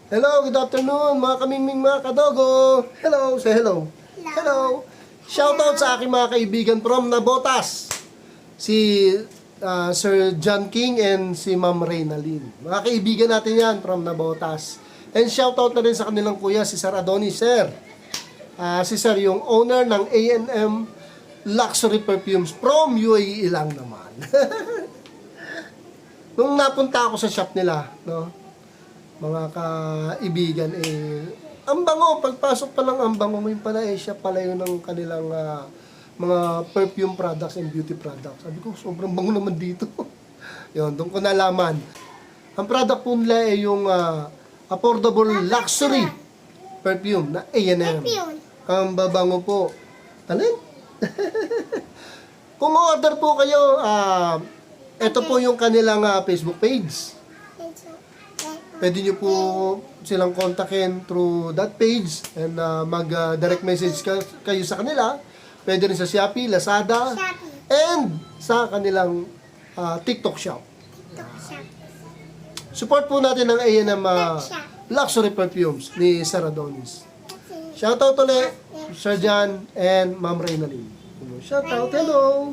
Hello, good afternoon mga kamingming mga kadogo. Hello, say hello. Hello. Shoutout sa aking mga kaibigan from Nabotas. Si Sir John King and si Ma'am Reynalyn. Mga kaibigan natin yan from Nabotas. And shoutout na rin sa kanilang kuya, si Sir Adonis, Sir. Si Sir yung owner ng A&M Luxury Perfumes from UAE lang naman. Nung napunta ako sa shop nila, no, mga kaibigan, ang bango, pagpasok pa lang ang bango mo, yung pala siya pala yun ng kanilang mga perfume products and beauty products. Sabi ko, sobrang bango naman dito. Yun, doon ko nalaman. Ang product po nila ay yung affordable luxury perfume na A&M. Ang babango po. Alin? Kung order po kayo, ito po yung kanilang Facebook page. Pwede nyo po silang kontakin through that page and mag-direct message kayo sa kanila. Pwede rin sa Shopee, Lazada, and sa kanilang TikTok shop. Support po natin ang A&M Luxury Perfumes ni Sir Adonis. Shoutout ulit, Sir John and Ma'am Reynalyn. Shoutout, hello!